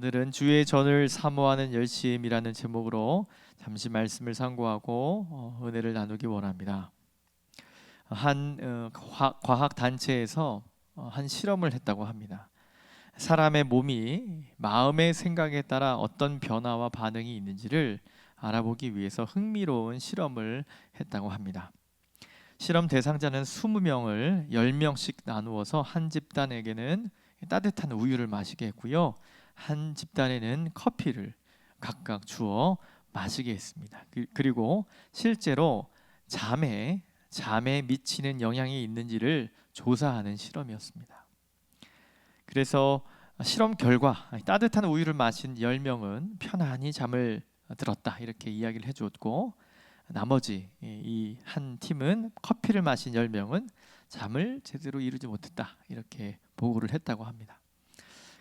오늘은 주의 전을 사모하는 열심이라는 제목으로 잠시 말씀을 상고하고 은혜를 나누기 원합니다. 한 과학 단체에서 한 실험을 했다고 합니다. 사람의 몸이 마음의 생각에 따라 어떤 변화와 반응이 있는지를 알아보기 위해서 흥미로운 실험을 했다고 합니다. 실험 대상자는 20명을 10명씩 나누어서 한 집단에게는 따뜻한 우유를 마시게 했고요. 한 집단에는 커피를 각각 주어 마시게 했습니다. 그리고 실제로 잠에 미치는 영향이 있는지를 조사하는 실험이었습니다. 그래서 실험 결과 따뜻한 우유를 마신 10명은 편안히 잠을 들었다 이렇게 이야기를 해주었고, 나머지 이 한 팀은 커피를 마신 10명은 잠을 제대로 이루지 못했다 이렇게 보고를 했다고 합니다.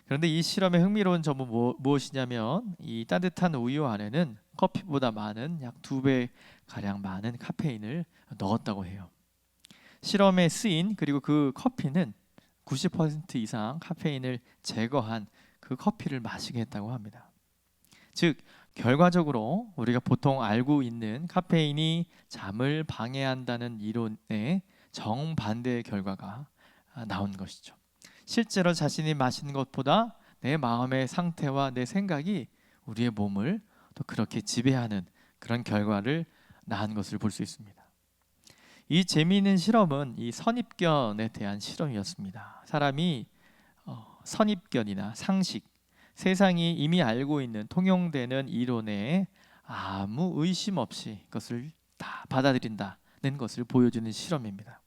그런데 이 실험의 흥미로운 점은 무엇이냐면 이 따뜻한 우유 안에는 커피보다 많은 약 2배 가량 많은 카페인을 넣었다고 해요. 실험에 쓰인 그리고 그 커피는 90% 이상 카페인을 제거한 그 커피를 마시게 했다고 합니다. 즉 결과적으로 우리가 보통 알고 있는 카페인이 잠을 방해한다는 이론의 정반대의 결과가 나온 것이죠. 실제로 자신이 마시는 것보다 내 마음의 상태와 내 생각이 우리의 몸을 또 그렇게 지배하는 그런 결과를 낳은 것을 볼 수 있습니다. 이 재미있는 실험은 이 선입견에 대한 실험이었습니다. 사람이 선입견이나 상식, 세상이 이미 알고 있는 통용되는 이론에 아무 의심 없이 그것을 다 받아들인다는 것을 보여주는 실험입니다.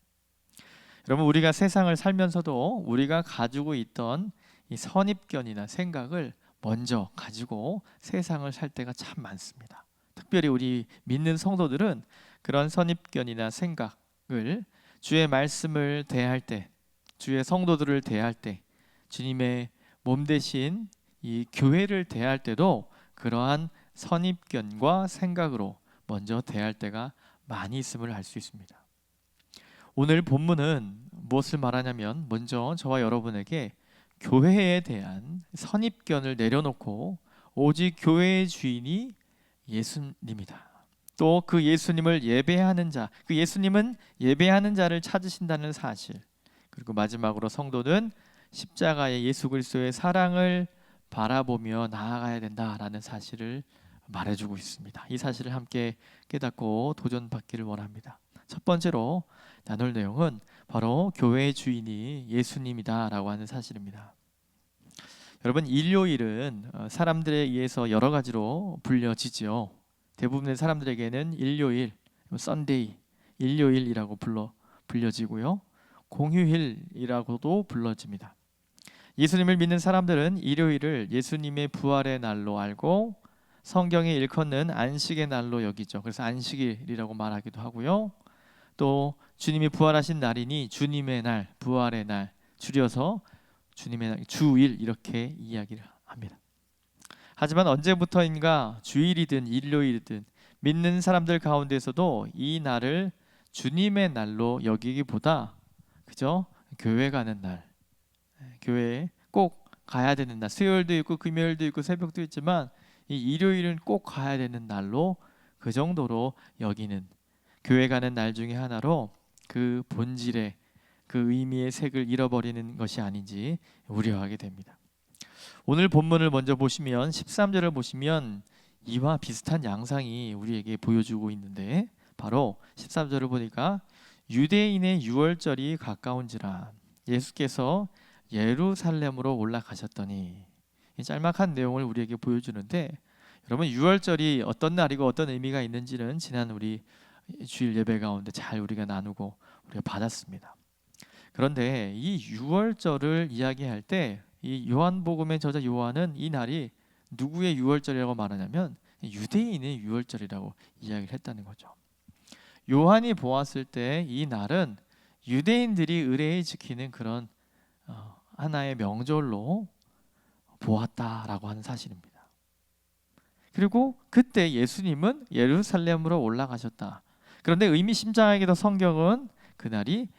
여러분, 우리가 세상을 살면서도 우리가 가지고 있던 이 선입견이나 생각을 먼저 가지고 세상을 살 때가 참 많습니다. 특별히 우리 믿는 성도들은 그런 선입견이나 생각을 주의 말씀을 대할 때, 주의 성도들을 대할 때, 주님의 몸 대신 이 교회를 대할 때도 그러한 선입견과 생각으로 먼저 대할 때가 많이 있음을 알 수 있습니다. 오늘 본문은 무엇을 말하냐면, 먼저 저와 여러분에게 교회에 대한 선입견을 내려놓고 오직 교회의 주인이 예수님이다, 또 그 예수님을 예배하는 자, 그 예수님은 예배하는 자를 찾으신다는 사실, 그리고 마지막으로 성도는 십자가의 예수 그리스도의 사랑을 바라보며 나아가야 된다라는 사실을 말해주고 있습니다. 이 사실을 함께 깨닫고 도전받기를 원합니다. 첫 번째로 나눌 내용은 바로 교회의 주인이 예수님이다라고 하는 사실입니다. 여러분, 일요일은 사람들에 의해서 여러 가지로 불려지지요. 대부분의 사람들에게는 일요일, 썬데이, 일요일이라고 불려지고요. 공휴일이라고도 불러집니다. 예수님을 믿는 사람들은 일요일을 예수님의 부활의 날로 알고 성경에 일컫는 안식의 날로 여기죠. 그래서 안식일이라고 말하기도 하고요. 또 주님이 부활하신 날이니 주님의 날, 부활의 날, 줄여서 주님의 날, 주일 이렇게 이야기를 합니다. 하지만 언제부터인가 주일이든 일요일이든 믿는 사람들 가운데서도 이 날을 주님의 날로 여기기보다 그저 교회 가는 날, 교회에 꼭 가야 되는 날, 수요일도 있고 금요일도 있고 새벽도 있지만 이 일요일은 꼭 가야 되는 날로 그 정도로 여기는, 교회 가는 날 중에 하나로 그 본질의 그 의미의 색을 잃어버리는 것이 아닌지 우려하게 됩니다. 오늘 본문을 먼저 보시면 13절을 보시면 이와 비슷한 양상이 우리에게 보여주고 있는데, 바로 13절을 보니까 유대인의 유월절이 가까운지라 예수께서 예루살렘으로 올라가셨더니, 이 짤막한 내용을 우리에게 보여주는데, 여러분 유월절이 어떤 날이고 어떤 의미가 있는지는 지난 우리 주일 예배 가운데 잘 우리가 나누고 우리가 받았습니다. 그런데 이 유월절을 이야기할 때 이 요한복음의 저자 요한은 이 날이 누구의 유월절이라고 말하냐면 유대인의 유월절이라고 이야기를 했다는 거죠. 요한이 보았을 때 이 날은 유대인들이 의례히 지키는 그런 하나의 명절로 보았다라고 하는 사실입니다. 그리고 그때 예수님은 예루살렘으로 올라가셨다. 그런데 의미심장하게도 성경은 그날이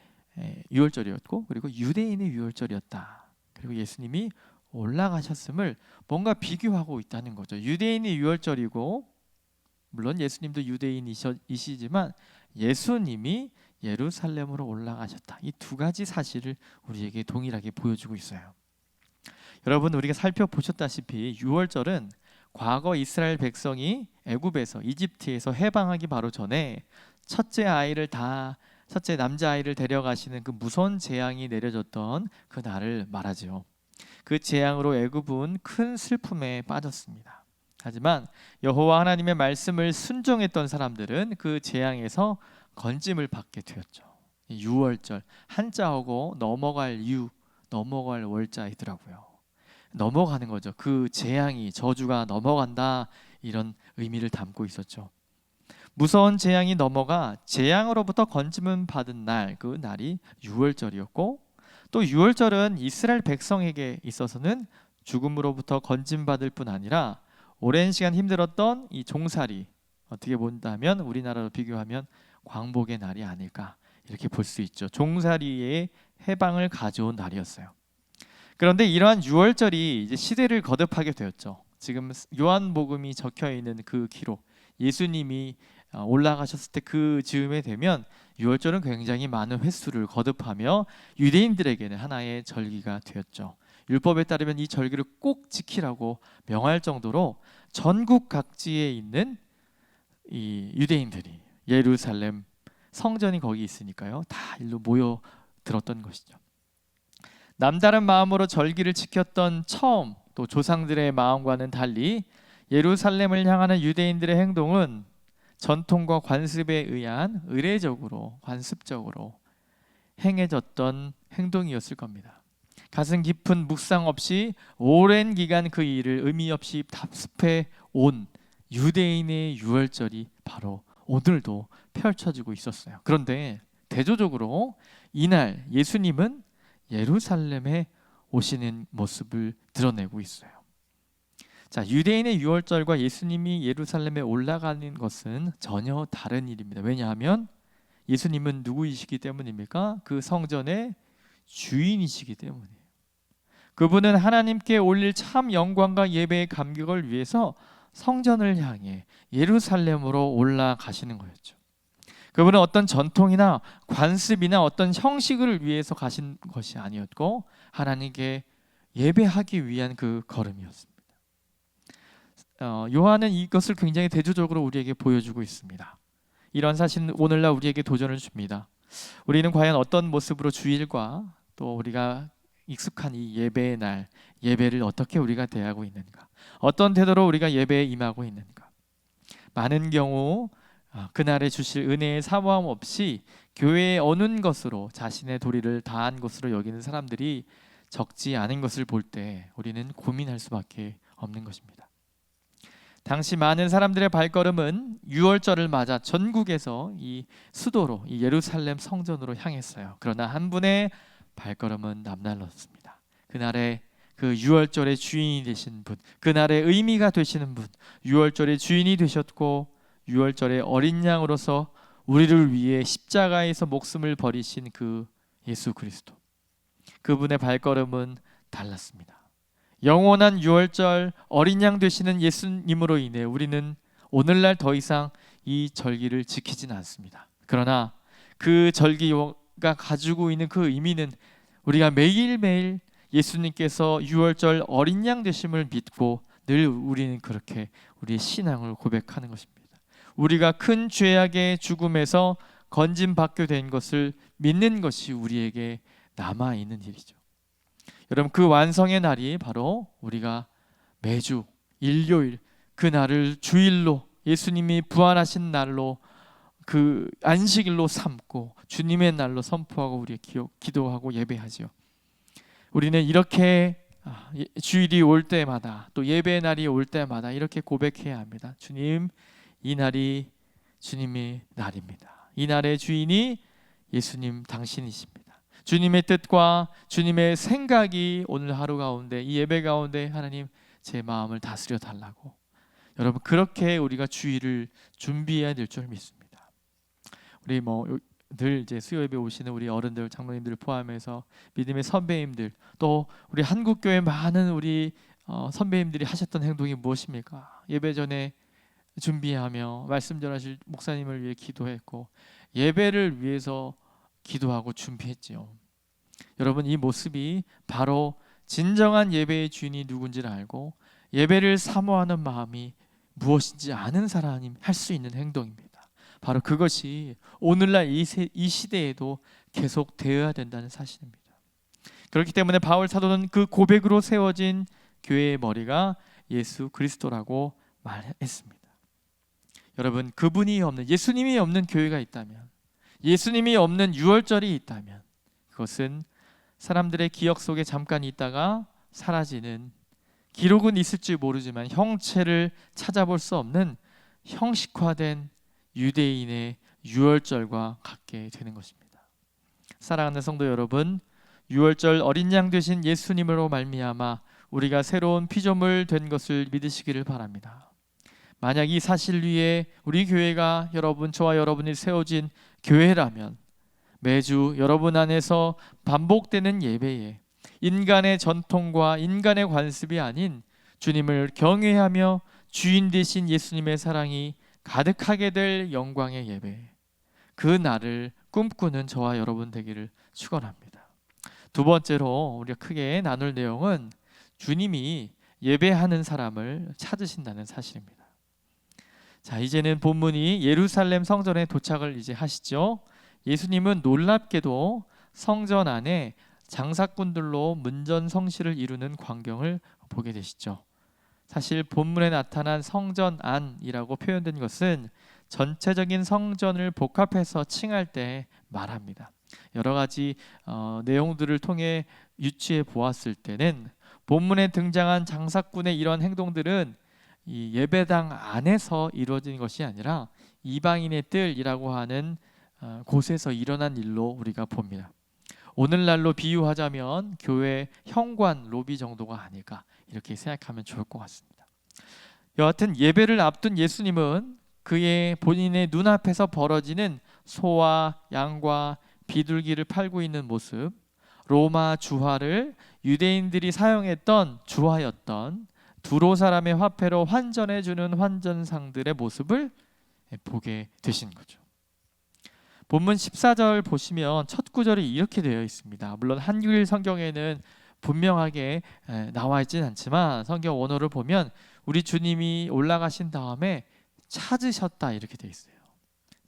유월절이었고 그리고 유대인의 유월절이었다. 그리고 예수님이 올라가셨음을 뭔가 비교하고 있다는 거죠. 유대인이 유월절이고, 물론 예수님도 유대인이시지만 예수님이 예루살렘으로 올라가셨다. 이 두 가지 사실을 우리에게 동일하게 보여주고 있어요. 여러분, 우리가 살펴보셨다시피 유월절은 과거 이스라엘 백성이 애굽에서, 이집트에서 해방하기 바로 전에 첫째 남자아이를 데려가시는 그 무서운 재앙이 내려졌던 그 날을 말하죠. 그 재앙으로 애굽은 큰 슬픔에 빠졌습니다. 하지만 여호와 하나님의 말씀을 순종했던 사람들은 그 재앙에서 건짐을 받게 되었죠. 유월절, 한자어고 넘어갈 월자이더라고요. 넘어가는 거죠. 그 재앙이, 저주가 넘어간다, 이런 의미를 담고 있었죠. 무서운 재앙이 넘어가 재앙으로부터 건짐을 받은 날, 그 날이 유월절이었고, 또 유월절은 이스라엘 백성에게 있어서는 죽음으로부터 건짐받을 뿐 아니라 오랜 시간 힘들었던 이 종살이, 어떻게 본다면 우리나라로 비교하면 광복의 날이 아닐까, 이렇게 볼 수 있죠. 종살이의 해방을 가져온 날이었어요. 그런데 이러한 유월절이 이제 시대를 거듭하게 되었죠. 지금 요한복음이 적혀 있는 그 기록, 예수님이 올라가셨을 때 그 즈음에 되면 유월절은 굉장히 많은 횟수를 거듭하며 유대인들에게는 하나의 절기가 되었죠. 율법에 따르면 이 절기를 꼭 지키라고 명할 정도로 전국 각지에 있는 이 유대인들이, 예루살렘 성전이 거기 있으니까요, 다 일로 모여 들었던 것이죠. 남다른 마음으로 절기를 지켰던 처음, 또 조상들의 마음과는 달리 예루살렘을 향하는 유대인들의 행동은 전통과 관습에 의한 의례적으로, 관습적으로 행해졌던 행동이었을 겁니다. 가슴 깊은 묵상 없이 오랜 기간 그 일을 의미 없이 답습해 온 유대인의 유월절이 바로 오늘도 펼쳐지고 있었어요. 그런데 대조적으로 이날 예수님은 예루살렘에 오시는 모습을 드러내고 있어요. 자, 유대인의 유월절과 예수님이 예루살렘에 올라가는 것은 전혀 다른 일입니다. 왜냐하면 예수님은 누구이시기 때문입니까? 그 성전의 주인이시기 때문이에요. 그분은 하나님께 올릴 참 영광과 예배의 감격을 위해서 성전을 향해 예루살렘으로 올라가시는 거였죠. 그분은 어떤 전통이나 관습이나 어떤 형식을 위해서 가신 것이 아니었고 하나님께 예배하기 위한 그 걸음이었습니다. 요한은 이것을 굉장히 대조적으로 우리에게 보여주고 있습니다. 이런 사실은 오늘날 우리에게 도전을 줍니다. 우리는 과연 어떤 모습으로 주일과 또 우리가 익숙한 이 예배의 날, 예배를 어떻게 우리가 대하고 있는가, 어떤 태도로 우리가 예배에 임하고 있는가. 많은 경우 그날에 주실 은혜의 사모함 없이 교회에 오는 것으로 자신의 도리를 다한 것으로 여기는 사람들이 적지 않은 것을 볼 때 우리는 고민할 수밖에 없는 것입니다. 당시 많은 사람들의 발걸음은 유월절을 맞아 전국에서 이 수도로, 이 예루살렘 성전으로 향했어요. 그러나 한 분의 발걸음은 남달랐습니다. 그날의 그 유월절의 주인이 되신 분, 그날의 의미가 되시는 분, 유월절의 주인이 되셨고 유월절의 어린 양으로서 우리를 위해 십자가에서 목숨을 버리신 그 예수 그리스도, 그분의 발걸음은 달랐습니다. 영원한 유월절 어린 양 되시는 예수님으로 인해 우리는 오늘날 더 이상 이 절기를 지키진 않습니다. 그러나 그 절기가 가지고 있는 그 의미는 우리가 매일매일 예수님께서 유월절 어린 양 되심을 믿고 늘 우리는 그렇게 우리의 신앙을 고백하는 것입니다. 우리가 큰 죄악의 죽음에서 건짐받게 된 것을 믿는 것이 우리에게 남아있는 일이죠. 여러분, 그 완성의 날이 바로 우리가 매주 일요일 그 날을 주일로, 예수님이 부활하신 날로, 그 안식일로 삼고 주님의 날로 선포하고 우리 기도하고 예배하죠. 우리는 이렇게 주일이 올 때마다, 또 예배의 날이 올 때마다 이렇게 고백해야 합니다. 주님, 이 날이 주님의 날입니다. 이 날의 주인이 예수님 당신이십니다. 주님의 뜻과 주님의 생각이 오늘 하루 가운데, 이 예배 가운데 하나님 제 마음을 다스려 달라고, 여러분 그렇게 우리가 주일을 준비해야 될 줄 믿습니다. 우리 늘 이제 수요예배 오시는 우리 어른들, 장로님들 포함해서 믿음의 선배님들, 또 우리 한국교회 많은 우리 선배님들이 하셨던 행동이 무엇입니까? 예배 전에 준비하며 말씀 전하실 목사님을 위해 기도했고 예배를 위해서 기도하고 준비했지요. 여러분, 이 모습이 바로 진정한 예배의 주인이 누군지를 알고 예배를 사모하는 마음이 무엇인지 아는 사람이 할 수 있는 행동입니다. 바로 그것이 오늘날 이 시대에도 계속 되어야 된다는 사실입니다. 그렇기 때문에 바울 사도는 그 고백으로 세워진 교회의 머리가 예수 그리스도라고 말했습니다. 여러분, 그분이 없는, 예수님이 없는 교회가 있다면, 예수님이 없는 유월절이 있다면 그것은 사람들의 기억 속에 잠깐 있다가 사라지는, 기록은 있을지 모르지만 형체를 찾아볼 수 없는 형식화된 유대인의 유월절과 같게 되는 것입니다. 사랑하는 성도 여러분, 유월절 어린 양 되신 예수님으로 말미암아 우리가 새로운 피조물 된 것을 믿으시기를 바랍니다. 만약 이 사실 위에 우리 교회가 저와 여러분이 세워진 교회라면 매주 여러분 안에서 반복되는 예배에 인간의 전통과 인간의 관습이 아닌 주님을 경외하며 주인 되신 예수님의 사랑이 가득하게 될 영광의 예배, 그 날을 꿈꾸는 저와 여러분 되기를 축원합니다. 두 번째로 우리가 크게 나눌 내용은 주님이 예배하는 사람을 찾으신다는 사실입니다. 자, 이제는 본문이 예루살렘 성전에 도착을 이제 하시죠. 예수님은 놀랍게도 성전 안에 장사꾼들로 문전성시를 이루는 광경을 보게 되시죠. 사실 본문에 나타난 성전 안이라고 표현된 것은 전체적인 성전을 복합해서 칭할 때 말합니다. 여러 가지 내용들을 통해 유추해 보았을 때는 본문에 등장한 장사꾼의 이런 행동들은 이 예배당 안에서 이루어진 것이 아니라 이방인의 뜰이라고 하는 곳에서 일어난 일로 우리가 봅니다. 오늘날로 비유하자면 교회 현관 로비 정도가 아닐까 이렇게 생각하면 좋을 것 같습니다. 여하튼 예배를 앞둔 예수님은 그의 본인의 눈앞에서 벌어지는 소와 양과 비둘기를 팔고 있는 모습, 로마 주화를 유대인들이 사용했던 주화였던 두로 사람의 화폐로 환전해 주는 환전상들의 모습을 보게 되신 거죠. 본문 14절 보시면 첫 구절이 이렇게 되어 있습니다. 물론 한글 성경에는 분명하게 나와 있지는 않지만 성경 원어를 보면 우리 주님이 올라가신 다음에 찾으셨다 이렇게 되어 있어요.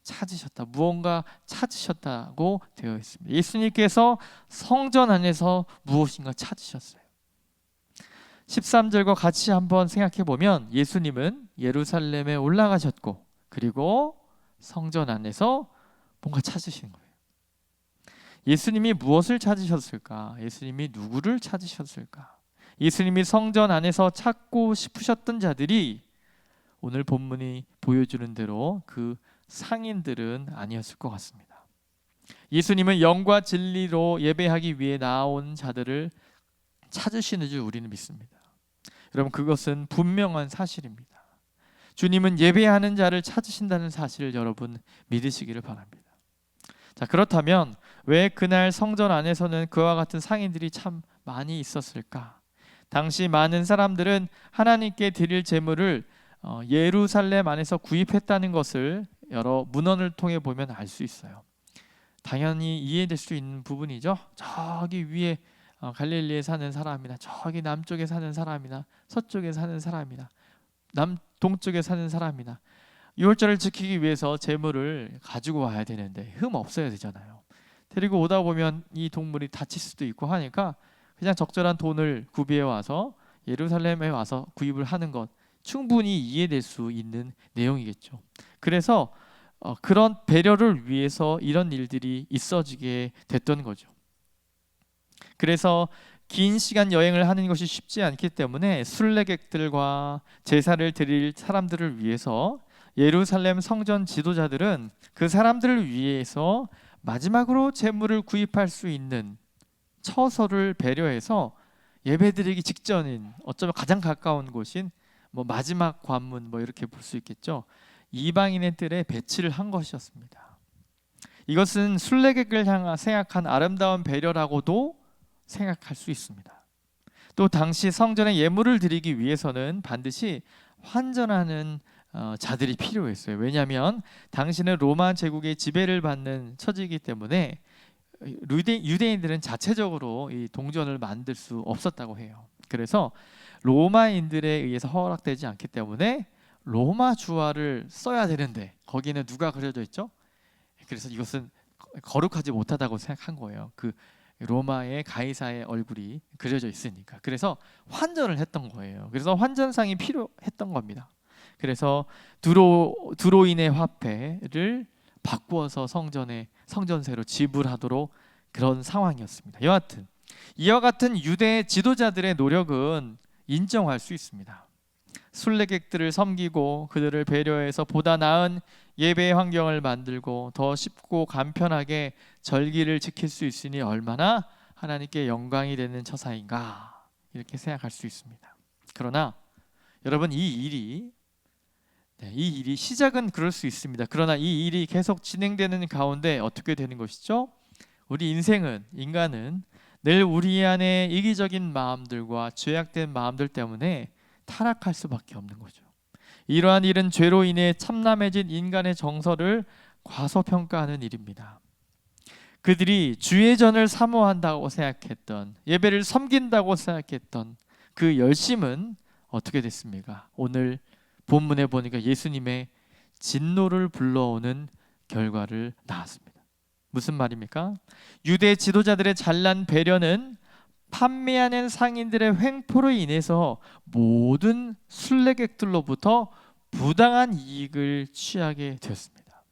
찾으셨다, 무언가 찾으셨다고 되어 있습니다. 예수님께서 성전 안에서 무엇인가 찾으셨어요. 13절과 같이 한번 생각해 보면 예수님은 예루살렘에 올라가셨고 그리고 성전 안에서 뭔가 찾으신 거예요. 예수님이 무엇을 찾으셨을까? 예수님이 누구를 찾으셨을까? 예수님이 성전 안에서 찾고 싶으셨던 자들이 오늘 본문이 보여주는 대로 그 상인들은 아니었을 것 같습니다. 예수님은 영과 진리로 예배하기 위해 나온 자들을 찾으시는 줄 우리는 믿습니다. 여러분, 그것은 분명한 사실입니다. 주님은 예배하는 자를 찾으신다는 사실을 여러분 믿으시기를 바랍니다. 자, 그렇다면 왜 그날 성전 안에서는 그와 같은 상인들이 참 많이 있었을까? 당시 많은 사람들은 하나님께 드릴 제물을 예루살렘 안에서 구입했다는 것을 여러 문헌을 통해 보면 알 수 있어요. 당연히 이해될 수 있는 부분이죠. 저기 위에 갈릴리에 사는 사람이나 저기 남쪽에 사는 사람이나 서쪽에 사는 사람이나 동쪽에 사는 사람이나 유월절을 지키기 위해서 제물을 가지고 와야 되는데 흠 없어야 되잖아요. 데리고 오다 보면 이 동물이 다칠 수도 있고 하니까 그냥 적절한 돈을 구비해 와서 예루살렘에 와서 구입을 하는 것, 충분히 이해될 수 있는 내용이겠죠. 그래서 그런 배려를 위해서 이런 일들이 있어지게 됐던 거죠. 그래서 긴 시간 여행을 하는 것이 쉽지 않기 때문에 순례객들과 제사를 드릴 사람들을 위해서 예루살렘 성전 지도자들은 그 사람들을 위해서 마지막으로 제물을 구입할 수 있는 처소를 배려해서 예배드리기 직전인, 어쩌면 가장 가까운 곳인 마지막 관문 이렇게 볼 수 있겠죠. 이방인의 뜰에 배치를 한 것이었습니다. 이것은 순례객을 향한 생각한 아름다운 배려라고도 생각할 수 있습니다. 또 당시 성전에 예물을 드리기 위해서는 반드시 환전하는 자들이 필요했어요. 왜냐하면 당시는 로마 제국의 지배를 받는 처지이기 때문에 유대인들은 자체적으로 이 동전을 만들 수 없었다고 해요. 그래서 로마인들에 의해서 허락되지 않기 때문에 로마 주화를 써야 되는데 거기는 누가 그려져 있죠? 그래서 이것은 거룩하지 못하다고 생각한 거예요. 그 로마의 가이사의 얼굴이 그려져 있으니까. 그래서 환전을 했던 거예요. 그래서 환전상이 필요했던 겁니다. 그래서 두로인의 화폐를 바꾸어서 성전세로 지불하도록 그런 상황이었습니다. 여하튼 이와 같은 유대 지도자들의 노력은 인정할 수 있습니다. 순례객들을 섬기고 그들을 배려해서 보다 나은 예배 환경을 만들고 더 쉽고 간편하게 절기를 지킬 수 있으니 얼마나 하나님께 영광이 되는 처사인가, 이렇게 생각할 수 있습니다. 그러나 여러분, 이 일이 시작은 그럴 수 있습니다. 그러나 이 일이 계속 진행되는 가운데 어떻게 되는 것이죠? 우리 인간은 늘 우리 안에 이기적인 마음들과 죄악된 마음들 때문에 타락할 수밖에 없는 거죠. 이러한 일은 죄로 인해 참남해진 인간의 정서를 과소평가하는 일입니다. 그들이 주의 전을 사모한다고 생각했던, 예배를 섬긴다고 생각했던 그 열심은 어떻게 됐습니까? 오늘 본문에 보니까 예수님의 진노를 불러오는 결과를 낳았습니다. 무슨 말입니까? 유대 지도자들의 잘난 배려는 판매하는 상인들의 횡포로 인해서 모든 순례객들로부터 부당한 이익을 취하게 되었습니다.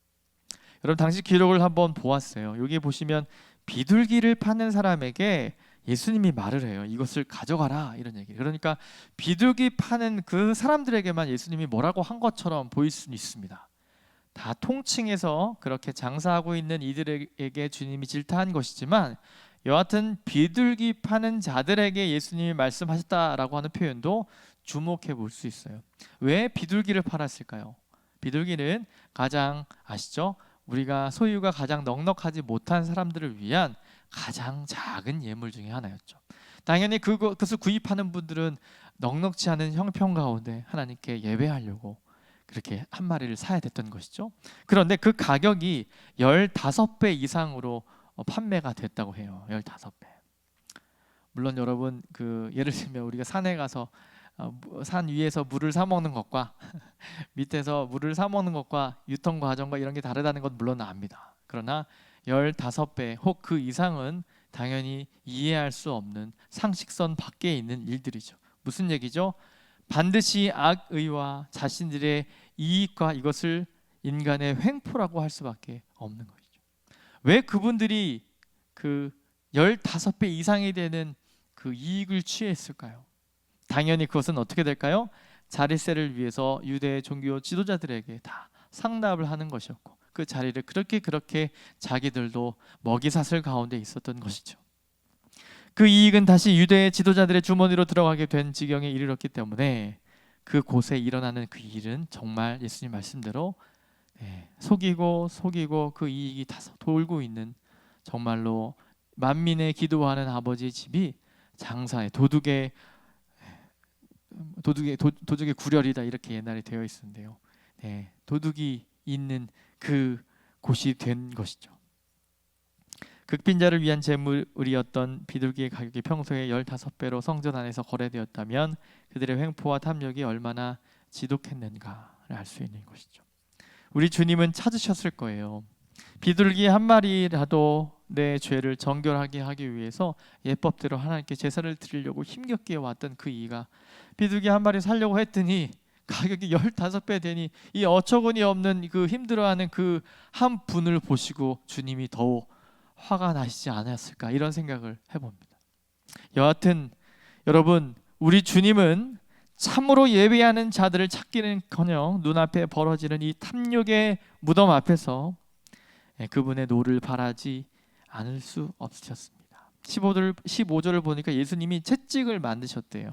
여러분, 당시 기록을 한번 보았어요. 여기 보시면 비둘기를 파는 사람에게 예수님이 말을 해요. 이것을 가져가라, 이런 얘기. 그러니까 비둘기 파는 그 사람들에게만 예수님이 뭐라고 한 것처럼 보일 수는 있습니다. 다 통칭해서 그렇게 장사하고 있는 이들에게 주님이 질타한 것이지만, 여하튼 비둘기 파는 자들에게 예수님이 말씀하셨다라고 하는 표현도 주목해 볼 수 있어요. 왜 비둘기를 팔았을까요? 비둘기는 가장, 아시죠? 우리가 소유가 가장 넉넉하지 못한 사람들을 위한 가장 작은 예물 중에 하나였죠. 당연히 그것을 구입하는 분들은 넉넉지 않은 형편 가운데 하나님께 예배하려고 그렇게 한 마리를 사야 됐던 것이죠. 그런데 그 가격이 15배 이상으로 판매가 됐다고 해요. 15배. 물론 여러분, 예를 들면 우리가 산에 가서 산 위에서 물을 사 먹는 것과 밑에서 물을 사 먹는 것과 유통 과정과 이런 게 다르다는 건 물론 압니다. 그러나 15배 혹 그 이상은 당연히 이해할 수 없는 상식선 밖에 있는 일들이죠. 무슨 얘기죠? 반드시 악의와 자신들의 이익과 이것을 인간의 횡포라고 할 수밖에 없는 것이죠. 왜 그분들이 그 15배 이상이 되는 그 이익을 취했을까요? 당연히 그것은 어떻게 될까요? 자리세를 위해서 유대 종교 지도자들에게 다 상납을 하는 것이었고, 그 자리를 그렇게 자기들도 먹이사슬 가운데 있었던 것이죠. 그 이익은 다시 유대 지도자들의 주머니로 들어가게 된 지경에 이르렀기 때문에 그곳에 일어나는 그 일은 정말 예수님 말씀대로 속이고 그 이익이 다 돌고 있는, 정말로 만민의 기도하는 아버지의 집이 장사의 도둑의 구렬이다, 이렇게 옛날에 되어 있었는데요. 도둑이 있는 그 곳이 된 것이죠. 극빈자를 위한 재물이었던 비둘기의 가격이 평소에 15배로 성전 안에서 거래되었다면 그들의 횡포와 탐욕이 얼마나 지독했는가를 알 수 있는 것이죠. 우리 주님은 찾으셨을 거예요. 비둘기 한 마리라도 내 죄를 정결하게 하기 위해서 예법대로 하나님께 제사를 드리려고 힘겹게 왔던 그 이가 비둘기 한 마리 살려고 했더니 가격이 15배 되니 이 어처구니 없는 그 힘들어하는 그 한 분을 보시고 주님이 더욱 화가 나시지 않았을까, 이런 생각을 해봅니다. 여하튼 여러분, 우리 주님은 참으로 예배하는 자들을 찾기는커녕 눈앞에 벌어지는 이 탐욕의 무덤 앞에서 그분의 노를 바라지 않을 수 없으셨습니다. 15절을 보니까 예수님이 채찍을 만드셨대요.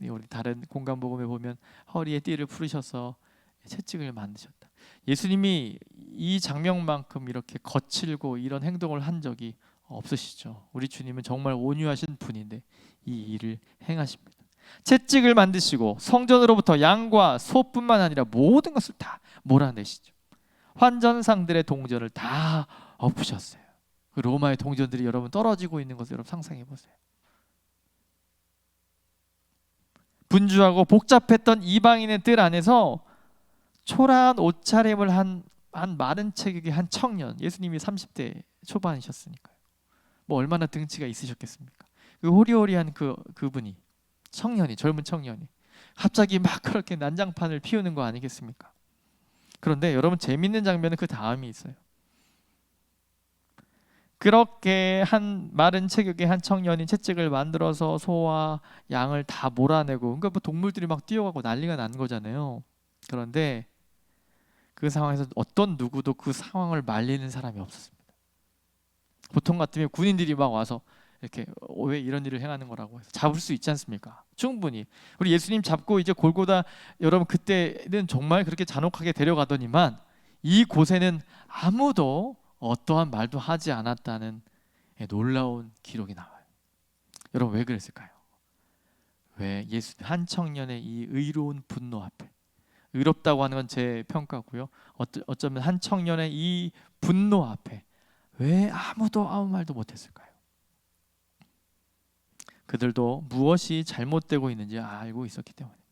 우리 다른 공간복음에 보면 허리에 띠를 풀으셔서 채찍을 만드셨다. 예수님이 이 장면만큼 이렇게 거칠고 이런 행동을 한 적이 없으시죠. 우리 주님은 정말 온유하신 분인데 이 일을 행하십니다. 채찍을 만드시고 성전으로부터 양과 소뿐만 아니라 모든 것을 다 몰아내시죠. 환전상들의 동전을 다 엎으셨어요. 그 로마의 동전들이 여러분 떨어지고 있는 것을 여러분 상상해 보세요. 분주하고 복잡했던 이방인의 뜰 안에서 초라한 옷차림을 한 마른 체격의 한 청년, 예수님이 30대 초반이셨으니까요. 뭐 얼마나 등치가 있으셨겠습니까? 그 호리호리한 그분이, 청년이, 젊은 청년이 갑자기 막 그렇게 난장판을 피우는 거 아니겠습니까? 그런데 여러분, 재밌는 장면은 그 다음이 있어요. 그렇게 한 마른 체격의 한 청년이 채찍을 만들어서 소와 양을 다 몰아내고, 그러니까 뭐 동물들이 막 뛰어가고 난리가 난 거잖아요. 그런데 그 상황에서 어떤 누구도 그 상황을 말리는 사람이 없었습니다. 보통 같으면 군인들이 막 와서 이렇게 왜 이런 일을 행하는 거라고 해서 잡을 수 있지 않습니까? 충분히 우리 예수님 잡고 이제 골고다, 여러분 그때는 정말 그렇게 잔혹하게 데려가더니만 이곳에는 아무도 어떠한 말도 하지 않았다는 놀라운 기록이 나와요. 여러분, 왜 그랬을까요? 왜 한 청년의 이 의로운 분노 앞에, 의롭다고 하는 건 제 평가고요, 어쩌면 한 청년의 이 분노 앞에 왜 아무도 아무 말도 못했을까요? 그들도 무엇이 잘못되고 있는지 알고 있었기 때문입니다.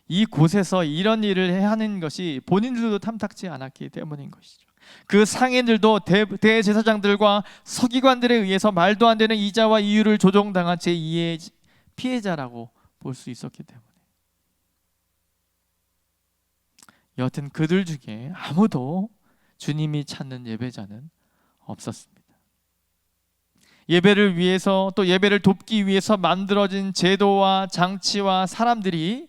이 곳에서 이런 일을 하는 것이 본인들도 탐탁지 않았기 때문인 것이죠. 그 상인들도 대제사장들과 서기관들에 의해서 말도 안 되는 이자와 이유를 조종당한 제2의 피해자라고 볼 수 있었기 때문에, 여하튼 그들 중에 아무도 주님이 찾는 예배자는 없었습니다. 예배를 위해서, 또 예배를 돕기 위해서 만들어진 제도와 장치와 사람들이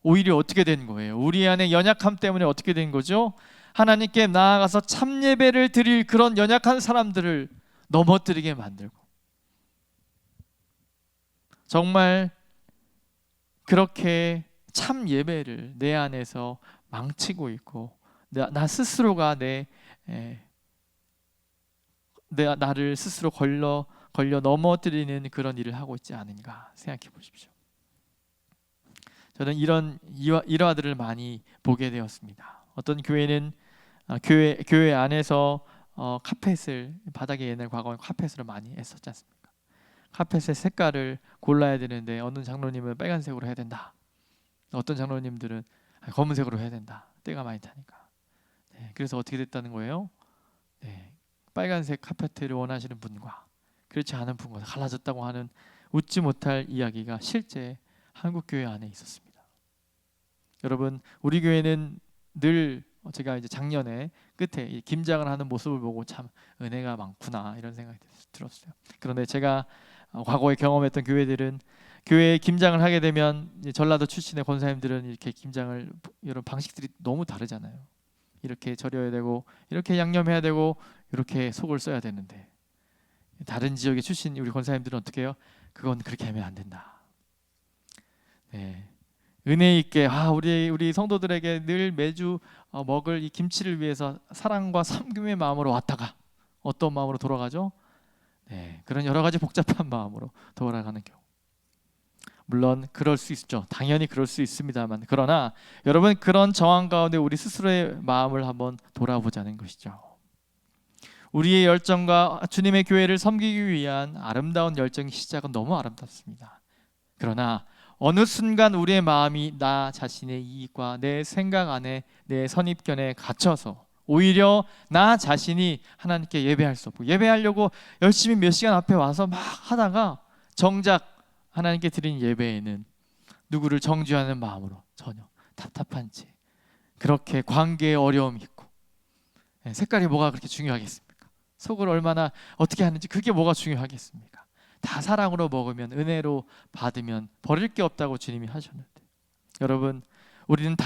오히려 어떻게 된 거예요? 우리 안에 연약함 때문에 어떻게 된 거죠? 하나님께 나아가서 참 예배를 드릴 그런 연약한 사람들을 넘어뜨리게 만들고, 정말 그렇게 참 예배를 내 안에서 망치고 있고, 나 스스로가 나를 스스로 걸려 넘어뜨리는 그런 일을 하고 있지 않은가 생각해 보십시오. 저는 이런 일화들을 많이 보게 되었습니다. 어떤 교회는 교회 안에서 카펫을, 바닥에 옛날 과거에 카펫으로 많이 했었지 않습니까? 카펫의 색깔을 골라야 되는데 어느 장로님은 빨간색으로 해야 된다, 어떤 장로님들은 검은색으로 해야 된다, 때가 많이 타니까. 그래서 어떻게 됐다는 거예요? 빨간색 카페트를 원하시는 분과 그렇지 않은 분과 갈라졌다고 하는 웃지 못할 이야기가 실제 한국 교회 안에 있었습니다. 여러분, 우리 교회는 늘, 제가 이제 작년에 끝에 이 김장을 하는 모습을 보고 참 은혜가 많구나 이런 생각이 들었어요. 그런데 제가 과거에 경험했던 교회들은, 교회에 김장을 하게 되면 전라도 출신의 권사님들은 이렇게 김장을, 여러 방식들이 너무 다르잖아요. 이렇게 절여야 되고, 이렇게 양념해야 되고, 이렇게 속을 써야 되는데, 다른 지역의 출신 우리 권사님들은 어떻게 해요? 그건 그렇게 하면 안 된다. 은혜 있게 우리 성도들에게 늘 매주 먹을 이 김치를 위해서 사랑과 섬김의 마음으로 왔다가 어떤 마음으로 돌아가죠? 그런 여러 가지 복잡한 마음으로 돌아가는 경우. 물론 그럴 수 있죠. 당연히 그럴 수 있습니다만, 그러나 여러분, 그런 정황 가운데 우리 스스로의 마음을 한번 돌아보자는 것이죠. 우리의 열정과 주님의 교회를 섬기기 위한 아름다운 열정의 시작은 너무 아름답습니다. 그러나 어느 순간 우리의 마음이 나 자신의 이익과 내 생각 안에, 내 선입견에 갇혀서 오히려 나 자신이 하나님께 예배할 수 없고, 예배하려고 열심히 몇 시간 앞에 와서 막 하다가 정작 하나님께 드린 예배에는 누구를 정죄하는 마음으로 전혀 답답한 채, 그렇게 관계에 어려움이 있고, 색깔이 뭐가 그렇게 중요하겠습니까? 속을 얼마나 어떻게 하는지 그게 뭐가 중요하겠습니까? 다 사랑으로 먹으면, 은혜로 받으면 버릴 게 없다고 주님이 하셨는데, 여러분, 우리는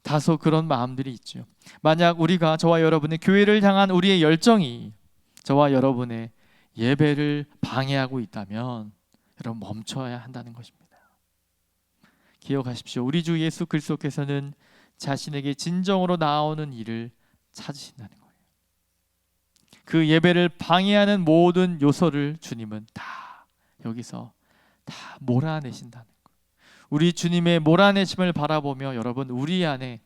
다소 그런 마음들이 있죠. 만약 우리가, 저와 여러분의 교회를 향한 우리의 열정이 저와 여러분의 예배를 방해하고 있다면 여러분, 멈춰야 한다는 것입니다. 기억하십시오. 우리 주 예수 그리스도께서는 자신에게 진정으로 나아오는 일을 찾으신다는 거예요. 그 예배를 방해하는 모든 요소를 주님은 다 여기서 다 몰아내신다는 거예요. 우리 주님의 몰아내심을 바라보며 여러분, 우리 안에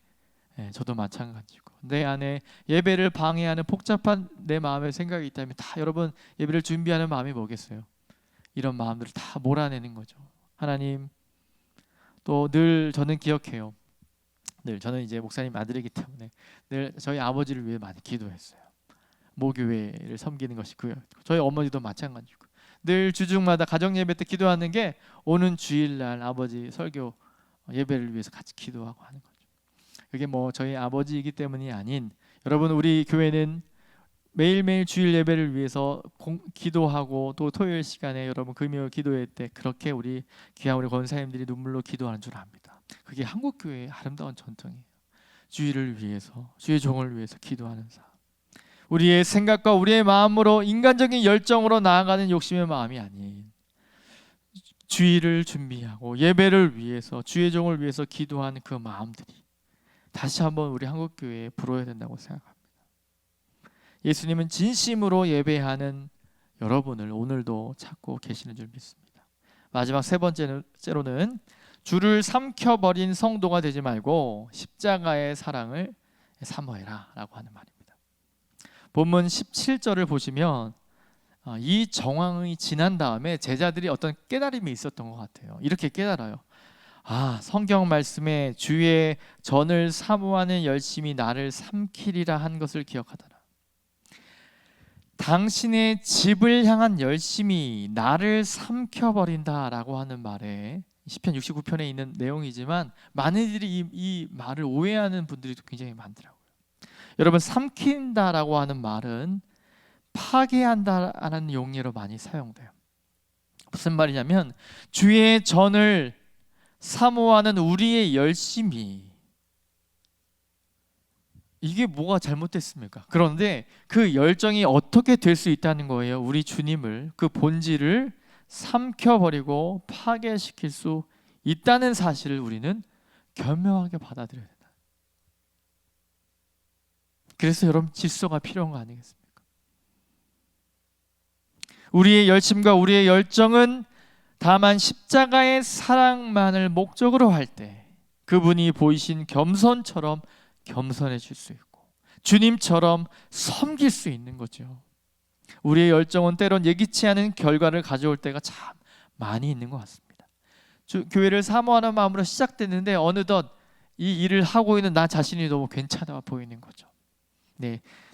저도 마찬가지고 내 안에 예배를 방해하는 복잡한 내 마음의 생각이 있다면 다 여러분 예배를 준비하는 마음이 뭐겠어요? 이런 마음들을 다 몰아내는 거죠. 하나님, 또 늘 저는 기억해요. 늘 저는 이제 목사님 아들이기 때문에 늘 저희 아버지를 위해 많이 기도했어요. 모교회를 섬기는 것이 저희 어머니도 마찬가지고 늘 주중마다 가정 예배 때 기도하는 게 오는 주일날 아버지 설교 예배를 위해서 같이 기도하고 하는 거죠. 그게 뭐 저희 아버지이기 때문이 아닌, 여러분 우리 교회는 매일매일 주일 예배를 위해서 기도하고, 또 토요일 시간에 여러분 금요 기도회 때 그렇게 우리 귀한 우리 권사님들이 눈물로 기도하는 줄 압니다. 그게 한국 교회의 아름다운 전통이에요. 주일을 위해서, 주의 종을 위해서 기도하는 삶. 우리의 생각과 우리의 마음으로 인간적인 열정으로 나아가는 욕심의 마음이 아닌, 주일을 준비하고 예배를 위해서, 주의 종을 위해서 기도하는 그 마음들이 다시 한번 우리 한국교회에 불어야 된다고 생각합니다. 예수님은 진심으로 예배하는 여러분을 오늘도 찾고 계시는 줄 믿습니다. 마지막 세 번째로는 주를 삼켜버린 성도가 되지 말고 십자가의 사랑을 사모해라 라고 하는 말입니다. 본문 17절을 보시면 이 정황이 지난 다음에 제자들이 어떤 깨달음이 있었던 것 같아요. 이렇게 깨달아요. 성경 말씀에 주의 전을 사모하는 열심이 나를 삼키리라 한 것을 기억하더라. 당신의 집을 향한 열심이 나를 삼켜버린다라고 하는 말에 시편 69편에 있는 내용이지만 많은 이들이 이 말을 오해하는 분들이 굉장히 많더라고요. 여러분, 삼킨다라고 하는 말은 파괴한다라는 용례로 많이 사용돼요. 무슨 말이냐면 주의 전을 사모하는 우리의 열심이, 이게 뭐가 잘못됐습니까? 그런데 그 열정이 어떻게 될 수 있다는 거예요? 우리 주님을, 그 본질을 삼켜버리고 파괴시킬 수 있다는 사실을 우리는 겸허하게 받아들여야 된다. 그래서 여러분, 질서가 필요한 거 아니겠습니까? 우리의 열심과 우리의 열정은 다만 십자가의 사랑만을 목적으로 할 때 그분이 보이신 겸손처럼 겸손해질 수 있고 주님처럼 섬길 수 있는 거죠. 우리의 열정은 때론 예기치 않은 결과를 가져올 때가 참 많이 있는 것 같습니다. 교회를 사모하는 마음으로 시작됐는데 어느덧 이 일을 하고 있는 나 자신이 너무 괜찮아 보이는 거죠.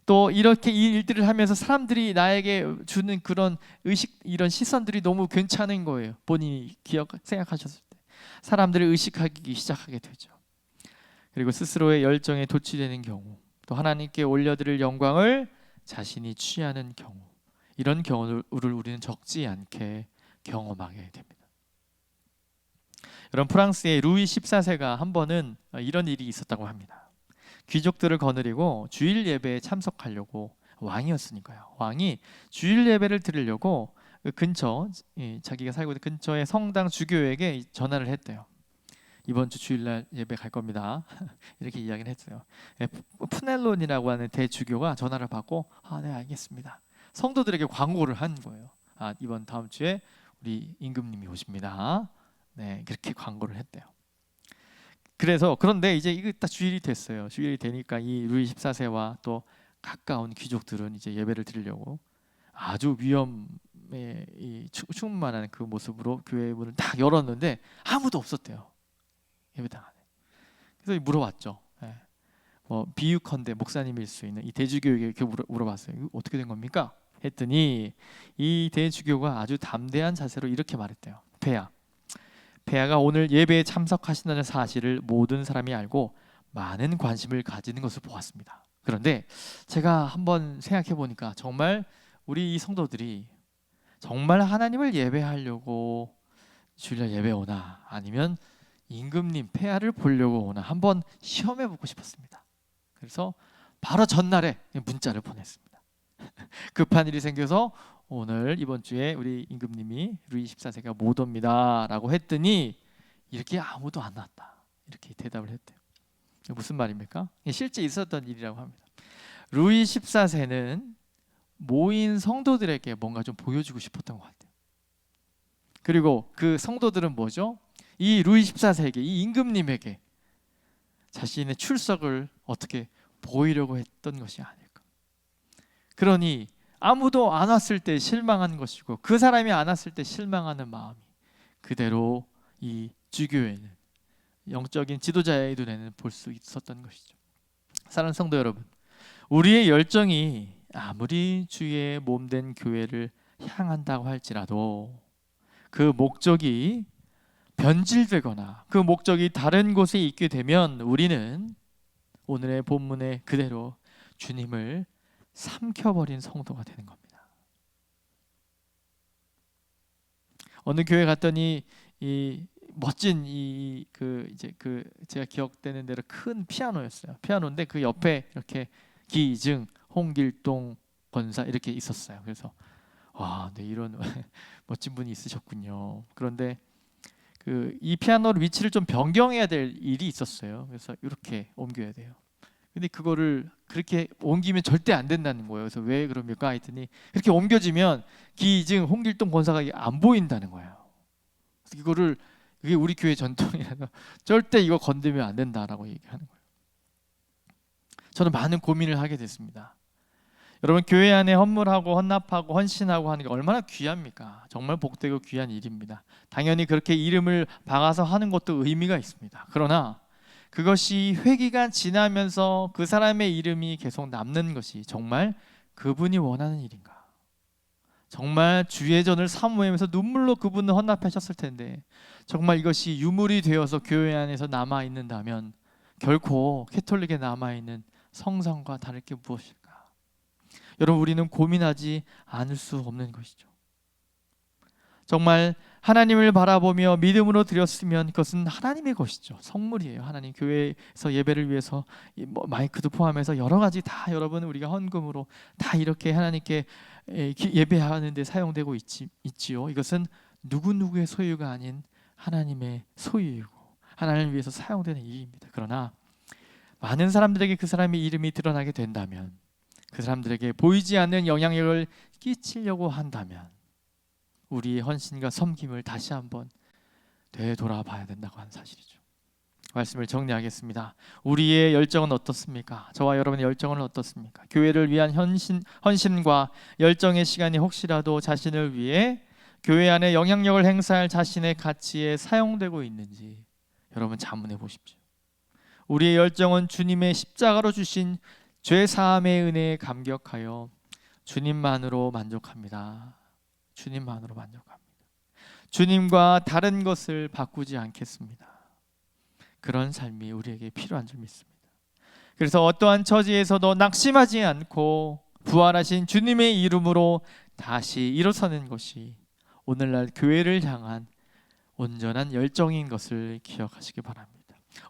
또 이렇게 이 일들을 하면서 사람들이 나에게 주는 그런 의식, 이런 시선들이 너무 괜찮은 거예요. 본인이 생각하셨을 때 사람들을 의식하기 시작하게 되죠. 그리고 스스로의 열정에 도취되는 경우, 또 하나님께 올려드릴 영광을 자신이 취하는 경우, 이런 경우를 우리는 적지 않게 경험하게 됩니다. 여러분, 프랑스의 루이 14세가 한 번은 이런 일이 있었다고 합니다. 귀족들을 거느리고 주일 예배에 참석하려고, 왕이었으니까요. 왕이 주일 예배를 드리려고 자기가 살고 있는 근처의 성당 주교에게 전화를 했대요. 이번 주 주일날 예배 갈 겁니다. 이렇게 이야기를 했어요. 푸넬론이라고 하는 대주교가 전화를 받고 네, 알겠습니다. 성도들에게 광고를 한 거예요. 이번 다음 주에 우리 임금님이 오십니다. 네, 그렇게 광고를 했대요. 그런데 이제 이거 딱 주일이 됐어요. 주일이 되니까 이 루이 14세와 또 가까운 귀족들은 이제 예배를 드리려고 아주 위험에 충만한 그 모습으로 교회 문을 딱 열었는데 아무도 없었대요. 예배당 안에. 그래서 물어봤죠. 비유컨대 목사님일 수 있는 이 대주교에게 이렇게 물어봤어요. 이거 어떻게 된 겁니까? 했더니 이 대주교가 아주 담대한 자세로 이렇게 말했대요. 폐하가 오늘 예배에 참석하신다는 사실을 모든 사람이 알고 많은 관심을 가지는 것을 보았습니다. 그런데 제가 한번 생각해 보니까 정말 우리 이 성도들이 정말 하나님을 예배하려고 주일날 예배 오나, 아니면 임금님 폐하를 보려고 오나 한번 시험해 보고 싶었습니다. 그래서 바로 전날에 문자를 보냈습니다. 급한 일이 생겨서 오늘 이번 주에 우리 임금님이 루이 14세가 못 옵니다 라고 했더니 이렇게 아무도 안 왔다, 이렇게 대답을 했대요. 무슨 말입니까? 실제 있었던 일이라고 합니다. 루이 14세는 모인 성도들에게 뭔가 좀 보여주고 싶었던 것 같아요. 그리고 그 성도들은 뭐죠? 이 루이 14세에게, 이 임금님에게 자신의 출석을 어떻게 보이려고 했던 것이 아닐까. 그러니 아무도 안 왔을 때 실망한 것이고, 그 사람이 안 왔을 때 실망하는 마음이 그대로 이 주교에는, 영적인 지도자의 눈에는 볼 수 있었던 것이죠. 사랑하는 성도 여러분, 우리의 열정이 아무리 주의 몸된 교회를 향한다고 할지라도 그 목적이 변질되거나 그 목적이 다른 곳에 있게 되면 우리는 오늘의 본문에 그대로 주님을 삼켜버린 성도가 되는 겁니다. 어느 교회 갔더니 이 멋진 제가 기억되는 대로 큰 피아노였어요. 피아노인데 그 옆에 이렇게 기증, 홍길동 권사 이렇게 있었어요. 그래서 와, 네, 이런 멋진 분이 있으셨군요. 그런데 이 피아노를 위치를 좀 변경해야 될 일이 있었어요. 그래서 이렇게 옮겨야 돼요. 근데 그거를 그렇게 옮기면 절대 안 된다는 거예요. 그래서 왜 그럽니까? 했더니 그렇게 옮겨지면 기증, 홍길동 권사가 안 보인다는 거예요. 그래서 그게 우리 교회 전통이라서 절대 이거 건드리면 안 된다라고 얘기하는 거예요. 저는 많은 고민을 하게 됐습니다. 여러분, 교회 안에 헌물하고 헌납하고 헌신하고 하는 게 얼마나 귀합니까? 정말 복되고 귀한 일입니다. 당연히 그렇게 이름을 박아서 하는 것도 의미가 있습니다. 그러나 그것이 회기가 지나면서 그 사람의 이름이 계속 남는 것이 정말 그분이 원하는 일인가? 정말 주의 전을 사모하면서 눈물로 그분을 헌납하셨을 텐데 정말 이것이 유물이 되어서 교회 안에서 남아있는다면 결코 캐톨릭에 남아있는 성상과 다를 게 무엇일까? 여러분, 우리는 고민하지 않을 수 없는 것이죠. 정말 하나님을 바라보며 믿음으로 드렸으면 그것은 하나님의 것이죠. 선물이에요. 하나님 교회에서 예배를 위해서 마이크도 포함해서 여러 가지 다 여러분 우리가 헌금으로 다 이렇게 하나님께 예배하는 데 사용되고 있지요. 이것은 누구누구의 소유가 아닌 하나님의 소유이고 하나님을 위해서 사용되는 일입니다. 그러나 많은 사람들에게 그 사람의 이름이 드러나게 된다면, 그 사람들에게 보이지 않는 영향력을 끼치려고 한다면 우리의 헌신과 섬김을 다시 한번 되돌아봐야 된다고 하는 사실이죠. 말씀을 정리하겠습니다. 우리의 열정은 어떻습니까? 저와 여러분의 열정은 어떻습니까? 교회를 위한 헌신과 열정의 시간이 혹시라도 자신을 위해 교회 안에 영향력을 행사할 자신의 가치에 사용되고 있는지 여러분 자문해 보십시오. 우리의 열정은 주님의 십자가로 주신 죄 사함의 은혜에 감격하여 주님만으로 만족합니다. 주님만으로 만족합니다. 주님과 다른 것을 바꾸지 않겠습니다. 그런 삶이 우리에게 필요한 줄 믿습니다. 그래서 어떠한 처지에서도 낙심하지 않고 부활하신 주님의 이름으로 다시 일어서는 것이 오늘날 교회를 향한 온전한 열정인 것을 기억하시기 바랍니다.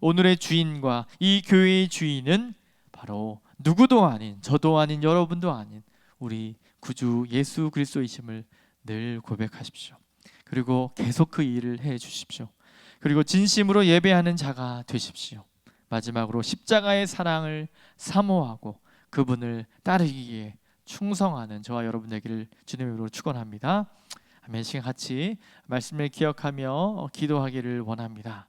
오늘의 주인과 이 교회의 주인은 바로 누구도 아닌, 저도 아닌, 여러분도 아닌 우리 구주 예수 그리스도이심을 늘 고백하십시오. 그리고 계속 그 일을 해 주십시오. 그리고 진심으로 예배하는 자가 되십시오. 마지막으로 십자가의 사랑을 사모하고 그분을 따르기에 충성하는 저와 여러분 되기를 주님의 이름으로 축원합니다. 아멘. 시간 같이 말씀을 기억하며 기도하기를 원합니다.